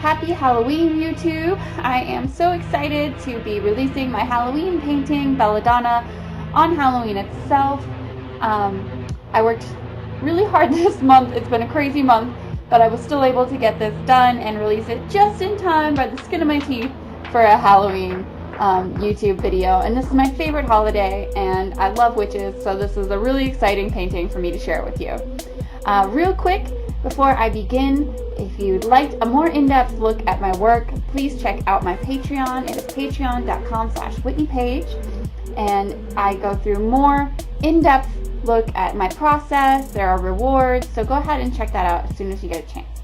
Happy Halloween, YouTube! I am so excited to be releasing my Halloween painting, Donna, on Halloween itself. I worked really hard this month. It's been a crazy month, but I was still able to get this done and release it just in time by the skin of my teeth for a Halloween YouTube video. And this is my favorite holiday, and I love witches, so this is a really exciting painting for me to share with you. Real quick, before I begin, if you'd like a more in-depth look at my work, please check out my Patreon. It is patreon.com/WhitneyPaige, and I go through more in-depth look at my process. There are rewards, so go ahead and check that out as soon as you get a chance.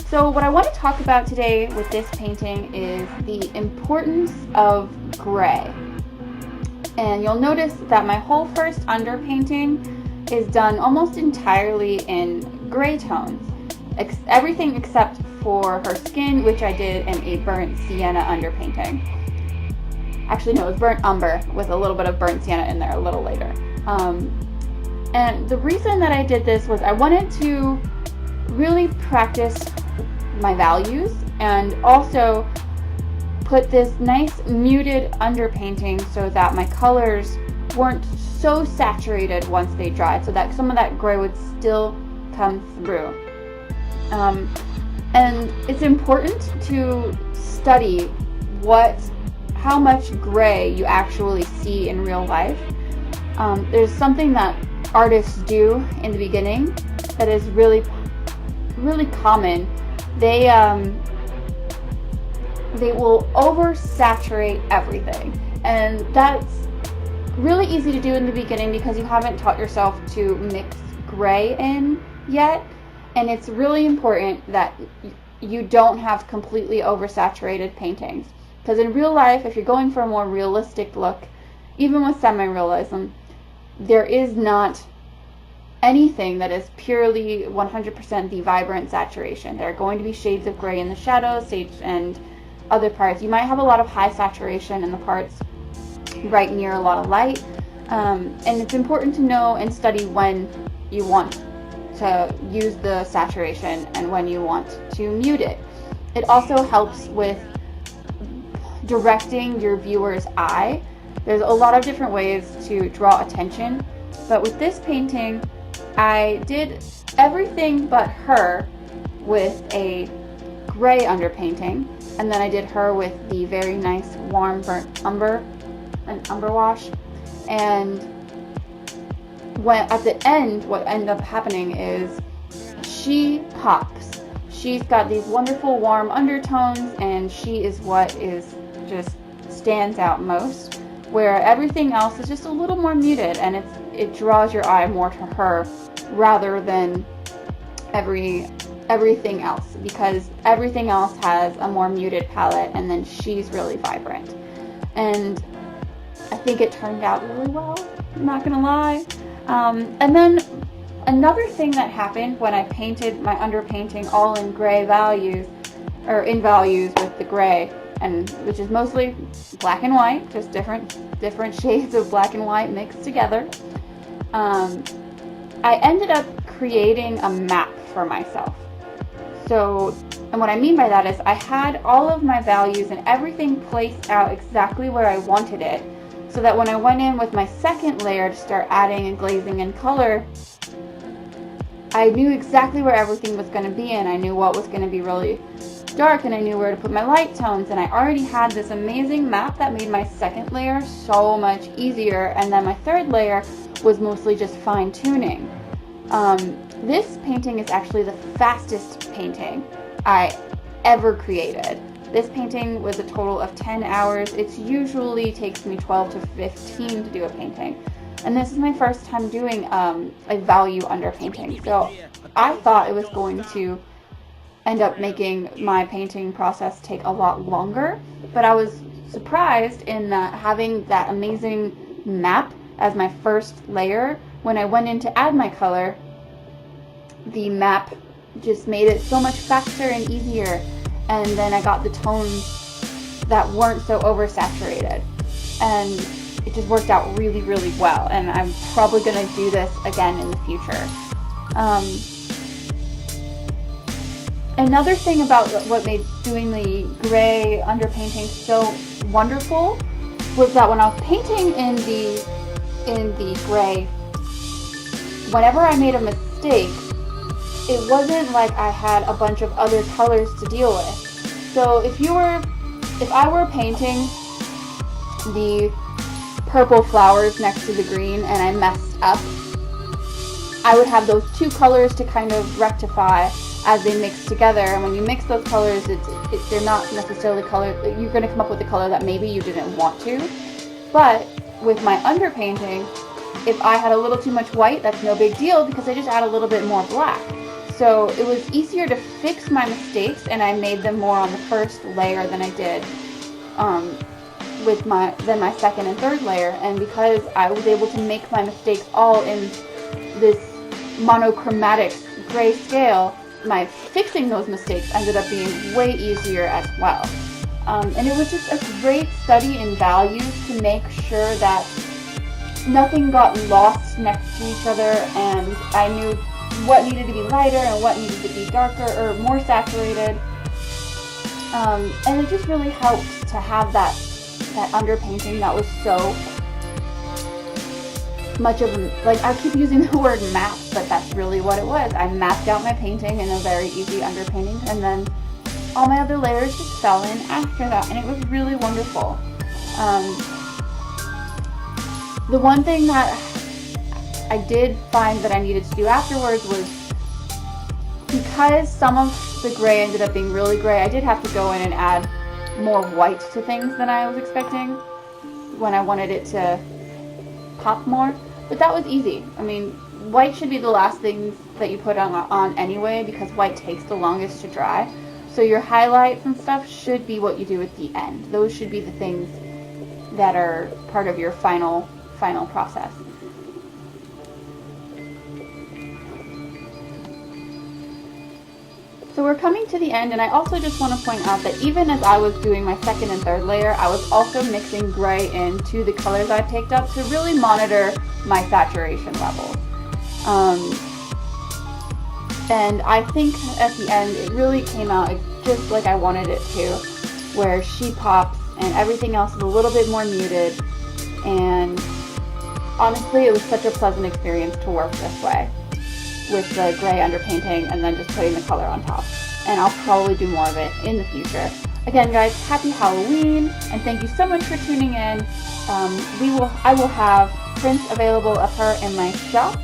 So what I want to talk about today with this painting is the importance of gray. And you'll notice that my whole first underpainting is done almost entirely in gray tones. Everything except for her skin, which I did in a burnt sienna underpainting. Actually, no, it was burnt umber with a little bit of burnt sienna in there a little later. And the reason that I did this was I wanted to really practice my values and also put this nice muted underpainting so that my colors weren't so saturated once they dried, so that some of that gray would still come through. And it's important to study how much gray you actually see in real life. There's something that artists do in the beginning that is really common. They will oversaturate everything, and that's really easy to do in the beginning because you haven't taught yourself to mix gray in yet. And it's really important that you don't have completely oversaturated paintings, because in real life, if you're going for a more realistic look, even with semi-realism, there is not anything that is purely 100% the vibrant saturation. There are going to be shades of gray in the shadows and other parts. You might have a lot of high saturation in the parts right near a lot of light, and it's important to know and study when you want to use the saturation and when you want to mute it. It also helps with directing your viewer's eye. There's a lot of different ways to draw attention, but with this painting I did everything but her with a gray underpainting, and then I did her with the very nice warm burnt umber, an umber wash. And at the end, what ended up happening is she pops. She's got these wonderful warm undertones, and she is what just stands out most, where everything else is just a little more muted, and it draws your eye more to her rather than everything else, because everything else has a more muted palette, and then she's really vibrant. And I think it turned out really well, I'm not gonna lie. And then another thing that happened when I painted my underpainting all in gray values, or in values with the gray, and which is mostly black and white, just different shades of black and white mixed together. I ended up creating a map for myself. So, and what I mean by that is I had all of my values and everything placed out exactly where I wanted it, so that when I went in with my second layer to start adding and glazing and color, I knew exactly where everything was going to be, and I knew what was going to be really dark, and I knew where to put my light tones, and I already had this amazing map that made my second layer so much easier. And then my third layer was mostly just fine-tuning. This painting is actually the fastest painting I ever created. This painting was a total of 10 hours. It usually takes me 12 to 15 to do a painting. And this is my first time doing a value underpainting. So I thought it was going to end up making my painting process take a lot longer, but I was surprised in that having that amazing map as my first layer, when I went in to add my color, the map just made it so much faster and easier. And then I got the tones that weren't so oversaturated, and it just worked out really, really well. And I'm probably going to do this again in the future. Another thing about what made doing the gray underpainting so wonderful was that when I was painting in the gray, whenever I made a mistake, it wasn't like I had a bunch of other colors to deal with. So if I were painting the purple flowers next to the green and I messed up, I would have those two colors to kind of rectify as they mix together. And when you mix those colors, they're not necessarily color. You're going to come up with a color that maybe you didn't want to. But with my underpainting, if I had a little too much white, that's no big deal because I just add a little bit more black. So it was easier to fix my mistakes, and I made them more on the first layer than I did than my second and third layer. And because I was able to make my mistakes all in this monochromatic grayscale, my fixing those mistakes ended up being way easier as well. And it was just a great study in values to make sure that nothing got lost next to each other, and I knew what needed to be lighter and what needed to be darker or more saturated. And it just really helped to have that underpainting that was so much of, like, I keep using the word map, but that's really what it was. I mapped out my painting in a very easy underpainting, and then all my other layers just fell in after that, and it was really wonderful. The one thing that I did find that I needed to do afterwards was, because some of the gray ended up being really gray, I did have to go in and add more white to things than I was expecting when I wanted it to pop more. But that was easy. I mean, white should be the last thing that you put on anyway, because white takes the longest to dry. So your highlights and stuff should be what you do at the end. Those should be the things that are part of your final process. So we're coming to the end, and I also just want to point out that even as I was doing my second and third layer, I was also mixing gray into the colors I picked up to really monitor my saturation levels. And I think at the end it really came out just like I wanted it to, where she pops and everything else is a little bit more muted, and honestly it was such a pleasant experience to work this way, with the gray underpainting and then just putting the color on top. And I'll probably do more of it in the future. Again, guys, happy Halloween, and thank you so much for tuning in. I will have prints available of her in my shop.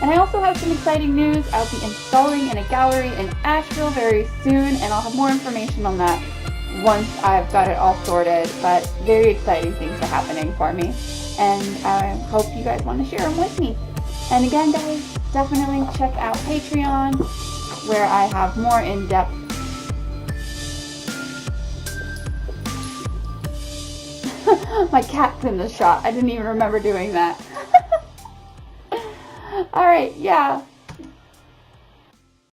And I also have some exciting news. I'll be installing in a gallery in Asheville very soon, and I'll have more information on that once I've got it all sorted. But very exciting things are happening for me, and I hope you guys want to share them with me. And again, guys, definitely check out Patreon, where I have more in-depth my cat's in the shot. I didn't even remember doing that. Alright, yeah.